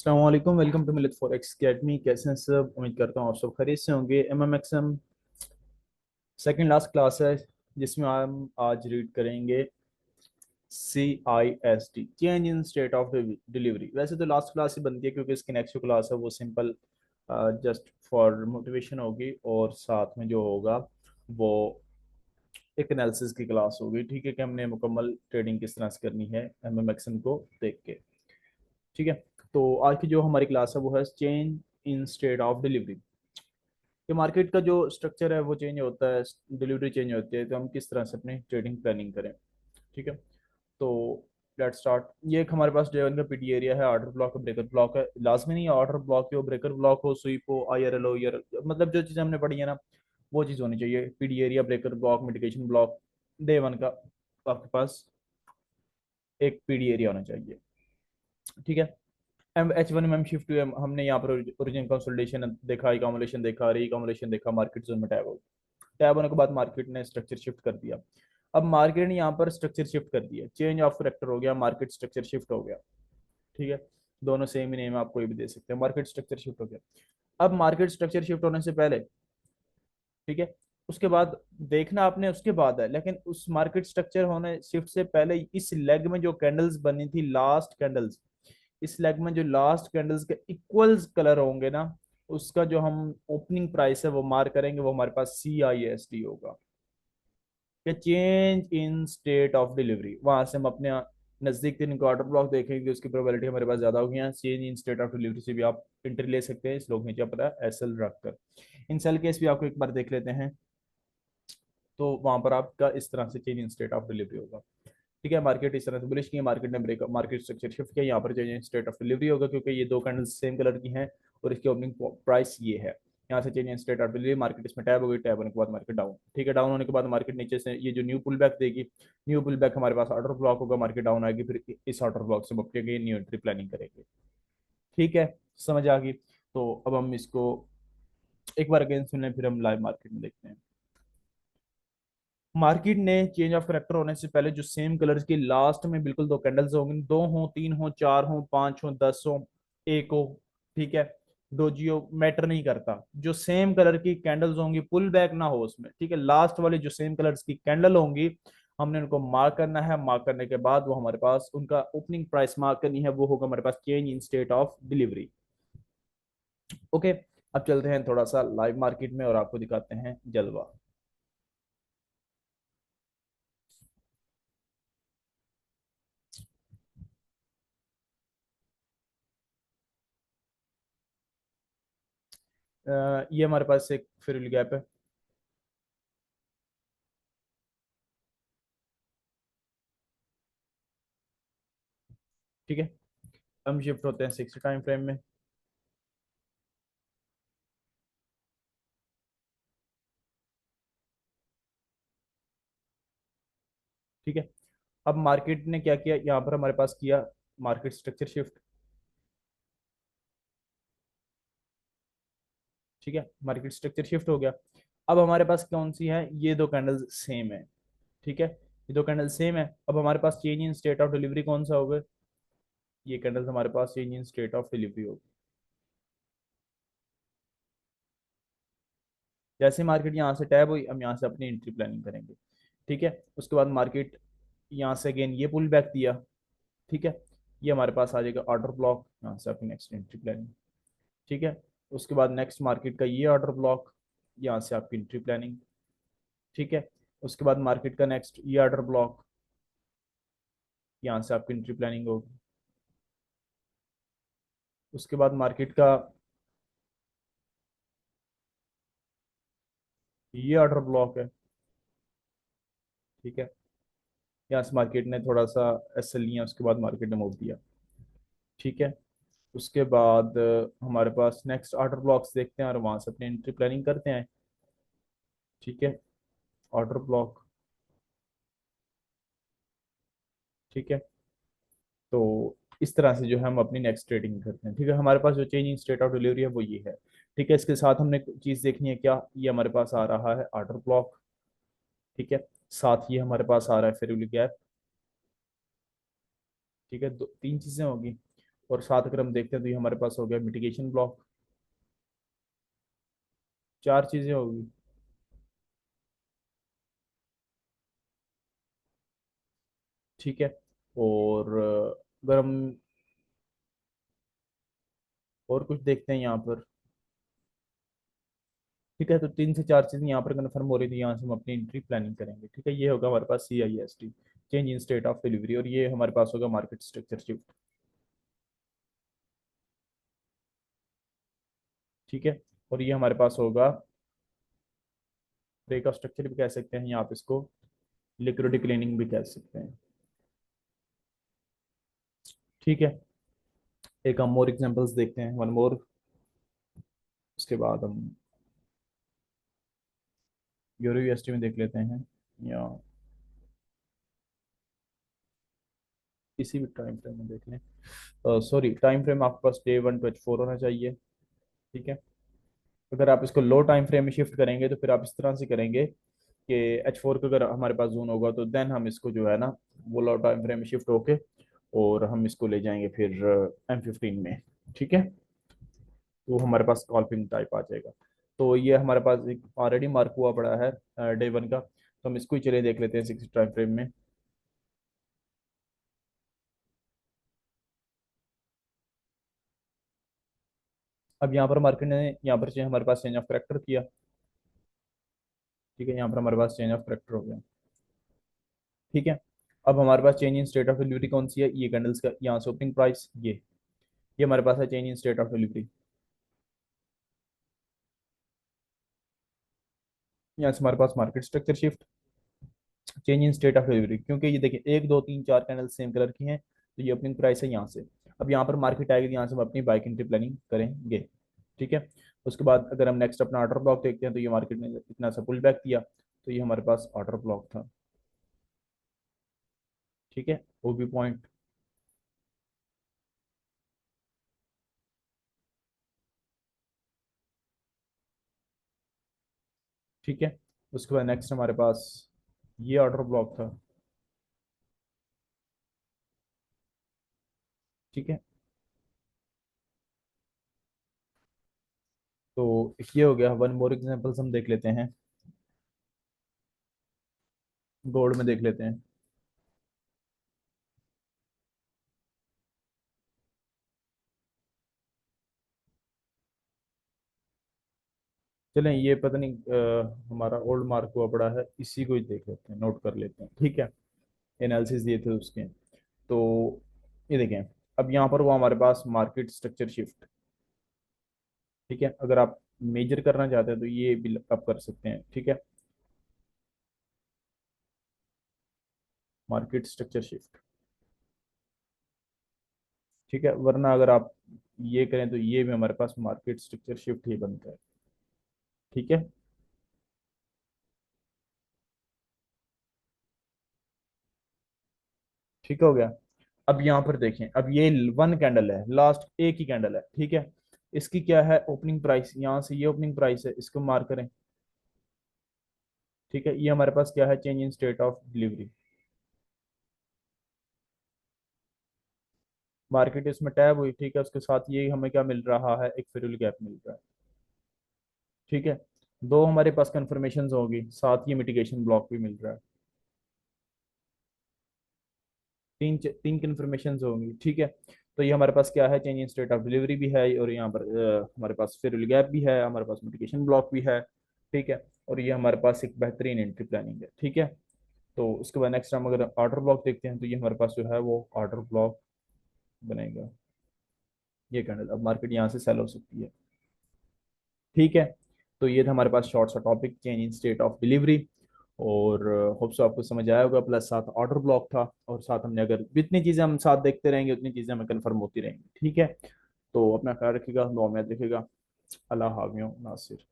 अस्सलाम वालेकुम, welcome to मिलत फॉरेक्स एकेडमी। कैसे हैं सब? उम्मीद करता हूँ आप सब खैरियत से होंगे। एमएमएक्सएम सेकंड लास्ट क्लास है जिसमें हम आज रीड करेंगे CISD, change in state of delivery. वैसे तो लास्ट क्लास ही बनती है क्योंकि इसकी नेक्स्ट क्लास है वो सिंपल जस्ट फॉर मोटिवेशन होगी, और साथ में जो होगा वो एक एनालिसिस की क्लास होगी। ठीक है, कि हमने मुकम्मल ट्रेडिंग किस तरह से करनी है एमएमएक्सएम को देख के। ठीक है, तो आज की जो हमारी क्लास है वो है change in state of delivery. कि मार्केट का जो स्ट्रक्चर है वो चेंज होता है, डिलीवरी चेंज होती है, तो हम किस तरह से अपनी ट्रेडिंग प्लानिंग करें। ठीक है, तो लेट स्टार्ट। ये एक हमारे पास डे वन का पीटी एरिया है, ऑर्डर ब्लॉक है, ब्रेकर ब्लॉक है। लाजमी नहीं है ऑर्डर ब्लॉक हो, ब्रेकर ब्लॉक हो, स्वीप हो, IRL हो, ईयर, मतलब जो चीज़ हमने पढ़ी है ना वो चीज़ होनी चाहिए। PD area, breaker block, mitigation block, day one का आपके पास एक पीडी एरिया होना चाहिए। ठीक है, H1 में हम शिफ्ट हुए, हमने यहाँ पर ओरिजिन कंसोलिडेशन देखा, इकॉमुलेशन देखा, रीकॉमुलेशन देखा, मार्केट जोन में टैब हो। टैब होने के बाद मार्केट ने स्ट्रक्चर शिफ्ट कर दिया। अब मार्केट ने यहाँ पर स्ट्रक्चर शिफ्ट कर दिया, चेंज ऑफ करेक्टर हो गया, मार्केट स्ट्रक्चर शिफ्ट हो गया। ठीक है, दोनों सेम ही नेम है, आप कोई भी दे सकते हैं। मार्केट स्ट्रक्चर शिफ्ट हो गया। अब मार्केट स्ट्रक्चर शिफ्ट होने से पहले, ठीक है, उसके बाद देखना आपने उसके बाद है, लेकिन उस मार्केट स्ट्रक्चर होने शिफ्ट से पहले इस लेग में जो कैंडल्स बनी थी, लास्ट कैंडल्स, इस लेग में जो लास्ट कैंडल्स के इक्वल्स कलर होंगे ना, उसका जो हम ओपनिंग प्राइस है वो मार्क करेंगे, वो हमारे पास CISD होगा। कि change in state of delivery, वहां से हम अपने नजदीक तीन क्वार्टर ब्लॉक देखेंगे, उसकी प्रोबेबिलिटी हमारे पास ज्यादा होगी। यहाँ change in state of delivery से भी आप एंट्री ले सकते हैं, इस लोग नीचे पता है SL रखकर। इन सेल केस भी आपको एक बार देख लेते हैं, तो वहां पर आपका इस तरह से change in state of delivery होगा। ठीक है, मार्केट इस तरह से बुलिश की है, मार्केट ने ब्रेक, मार्केट स्ट्रक्चर शिफ्ट किया, यहाँ पर change in state of delivery होगा क्योंकि ये दो कैंडल्स सेम कलर की हैं और इसकी ओपनिंग प्राइस ये है। यहाँ से change in state of delivery, market इसमें टैब हो गई, टैब होने के बाद मार्केट डाउन। ठीक है, डाउन होने के बाद मार्केट नीचे से ये जो न्यू पुल बैक देगी, न्यू पुल बैक हमारे पास ऑर्डर ब्लॉक होगा, मार्केट डाउन आएगी, फिर इस ऑर्डर ब्लॉक से अपने न्यू एंट्री प्लानिंग करेंगे। ठीक है, समझ आ गई। तो अब हम इसको एक बार अगेन सुन लें, फिर हम लाइव मार्केट में देखते हैं। मार्केट ने चेंज ऑफ करेक्टर होने से पहले जो सेम कलर्स की लास्ट में बिल्कुल दो कैंडल्स होंगी, दो हो, तीन हो, चार हो, पांच हो, 10 हो, एक हो, ठीक है, दो जियो मैटर नहीं करता, जो सेम कलर की कैंडल्स होंगी, पुल बैक ना हो उसमें। ठीक है, लास्ट वाली जो सेम कलर्स की कैंडल होंगी, हमने उनको मार्क करना है। मार्क करने के बाद वो हमारे पास उनका ओपनिंग प्राइस मार्क करनी है, वो होगा हमारे पास change in state of delivery. Okay, अब चलते हैं थोड़ा सा लाइव मार्केट में और आपको दिखाते हैं जलवा। ये हमारे पास एक फिर गैप है। ठीक है, हम शिफ्ट होते हैं 60 टाइम फ्रेम में। ठीक है, अब मार्केट ने क्या किया, यहाँ पर हमारे पास किया मार्केट स्ट्रक्चर शिफ्ट। ठीक है, मार्केट स्ट्रक्चर शिफ्ट हो गया। अब हमारे पास कौन सी है, ये दो कैंडल्स सेम है। ठीक है, ये दो कैंडल सेम है। अब हमारे पास change in state of delivery कौन सा होगा, ये कैंडल्स हमारे पास change in state of delivery होगी। जैसे मार्केट यहाँ से टैब हुई, हम यहाँ से अपनी एंट्री प्लानिंग करेंगे। ठीक है, उसके बाद मार्केट यहाँ से अगेन ये पुल बैक दिया। ठीक है, ये हमारे पास आ जाएगा ऑर्डर ब्लॉक, यहाँ से अपनी नेक्स्ट एंट्री प्लानिंग। ठीक है, उसके बाद नेक्स्ट मार्केट का ये ऑर्डर ब्लॉक, यहाँ से आपकी एंट्री प्लानिंग। ठीक है, उसके बाद मार्केट का नेक्स्ट ये ऑर्डर ब्लॉक, यहाँ से आपकी एंट्री प्लानिंग होगी। उसके बाद मार्केट का ये ऑर्डर ब्लॉक है। ठीक है, यहाँ से मार्केट ने थोड़ा सा एस एल लिया, उसके बाद मार्केट ने मूव दिया। ठीक है, उसके बाद हमारे पास नेक्स्ट ऑर्डर ब्लॉक्स देखते हैं और वहां से अपनी एंट्री प्लानिंग करते हैं। ठीक है, ऑर्डर ब्लॉक। ठीक है, तो इस तरह से जो है हम अपनी नेक्स्ट ट्रेडिंग करते हैं। ठीक है, हमारे पास जो चेंजिंग स्टेट ऑफ डिलीवरी है वो ये है। ठीक है, इसके साथ हमने चीज़ देखनी है क्या, ये हमारे पास आ रहा है ऑर्डर ब्लॉक। ठीक है, साथ ये हमारे पास आ रहा है फेरुल गैप। ठीक है, दो तीन चीज़ें होगी। और साथ अगर हम देखते हैं तो ये हमारे पास हो गया मिटिगेशन ब्लॉक। चार चीजें होगी। ठीक है। और अगर हम और कुछ देखते हैं यहाँ पर, ठीक है, तो तीन से चार चीजें यहाँ पर कन्फर्म हो रही थी, यहाँ से हम अपनी एंट्री प्लानिंग करेंगे। ठीक है, ये होगा हमारे पास CIST, change in state of delivery, और ये हमारे पास होगा मार्केट स्ट्रक्चर शिफ्ट। ठीक है। और ये हमारे पास होगा ब्रेक ऑफ स्ट्रक्चर भी कह सकते हैं, या आप इसको लिक्विडिटी क्लीनिंग भी कह सकते हैं। ठीक है। एक हम और एग्जांपल्स देखते हैं, वन मोर, उसके बाद हम यूरो USD में देख लेते हैं, या किसी भी टाइम फ्रेम में देख लें। सॉरी, टाइम फ्रेम आपके पास Day 1 to H4 होना चाहिए। ठीक है। अगर आप इसको लो टाइम फ्रेम में शिफ्ट करेंगे तो फिर आप इस तरह से करेंगे कि H4 का अगर हमारे पास जोन होगा तो देन हम इसको जो है ना, वो लो टाइम फ्रेम में शिफ्ट होके और हम इसको ले जाएंगे फिर M15 में। ठीक है। तो हमारे पास कॉल्पिंग टाइप आ जाएगा। तो ये हमारे पास एक ऑलरेडी मार्क हुआ पड़ा है Day 1 का, तो हम इसको ही चले देख लेते हैं 6 टाइम फ्रेम में। अब यहाँ पर मार्केट ने यहाँ पर हमारे पास चेंज ऑफ करेक्टर किया। ठीक है, यहाँ पर हमारे पास चेंज ऑफ करेक्टर हो गया। ठीक है। अब हमारे पास change in state of delivery कौन सी है, ये कैंडल्स का यहाँ से ओपनिंग प्राइस, ये हमारे पास है change in state of delivery. यहाँ से हमारे पास market structure shift, change in state of delivery, क्योंकि ये देखिए 1 2 3 4 कैंडल सेम कलर की हैं, तो ये ओपनिंग प्राइस है यहाँ से। अब यहाँ पर मार्केट आएगी, यहाँ से हम अपनी बाइक एंट्री प्लानिंग करेंगे। ठीक है। उसके बाद अगर हम नेक्स्ट अपना ऑर्डर ब्लॉक देखते हैं, तो ये मार्केट ने इतना सा पुल बैक किया, तो ये हमारे पास ऑर्डर ब्लॉक था। ठीक है, वो भी पॉइंट। ठीक है। उसके बाद नेक्स्ट हमारे पास ये ऑर्डर ब्लॉक था। ठीक है। तो ये हो गया, वन मोर एग्जांपल्स हम देख लेते हैं, गोल्ड में देख लेते हैं। चलें, ये पता नहीं हमारा ओल्ड मार्क हुआ पड़ा है, इसी को ही देख लेते हैं, नोट कर लेते हैं। ठीक है, एनालिसिस दिए थे उसके। तो ये देखें, अब यहाँ पर वो हमारे पास मार्केट स्ट्रक्चर शिफ्ट। ठीक है, अगर आप मेजर करना चाहते हैं तो ये भी आप कर सकते हैं। ठीक है, मार्केट स्ट्रक्चर शिफ्ट। ठीक है, वरना अगर आप ये करें तो ये भी हमारे पास मार्केट स्ट्रक्चर शिफ्ट ही बनता है। ठीक है। ठीक हो गया। अब यहाँ पर देखें, अब ये वन कैंडल है, लास्ट एक ही कैंडल है। ठीक है, इसकी क्या है ओपनिंग प्राइस, यहाँ से ये ओपनिंग प्राइस है, इसको मार्क करें। ठीक है, ये हमारे पास क्या है, change in state of delivery. Market इसमें टैब हुई। ठीक है, उसके साथ ये हमें क्या मिल रहा है, एक फेरुल गैप मिल रहा है। ठीक है, दो हमारे पास कंफर्मेशन होगी, साथ ही मिटिगेशन ब्लॉक भी मिल रहा है। तीन कंफर्मेशन होंगी। ठीक है, तो ये हमारे पास क्या है, change in state of delivery भी है, और यहाँ पर हमारे पास फेरुल गैप भी है, हमारे पास मिटिगेशन ब्लॉक भी है। ठीक है, और ये हमारे पास एक बेहतरीन एंट्री प्लानिंग है। ठीक है। तो उसके बाद नेक्स्ट हम अगर ऑर्डर ब्लॉक देखते हैं, तो ये हमारे पास जो है वो ऑर्डर ब्लॉक बनेगा। ये कैंडल अब मार्केट यहाँ से सेल हो सकती है। ठीक है। तो ये था हमारे पास शॉर्ट सा topic, change in state of delivery. और होप सो आपको समझ आया होगा, प्लस साथ ऑर्डर ब्लॉक था, और साथ हमने अगर जितनी चीज़ें हम साथ देखते रहेंगे उतनी चीज़ें हमें कन्फर्म होती रहेंगी। ठीक है। तो अपना ख्याल रखिएगा, दुआ में याद रखिएगा। अल्लाह हाफिज़ नासिर।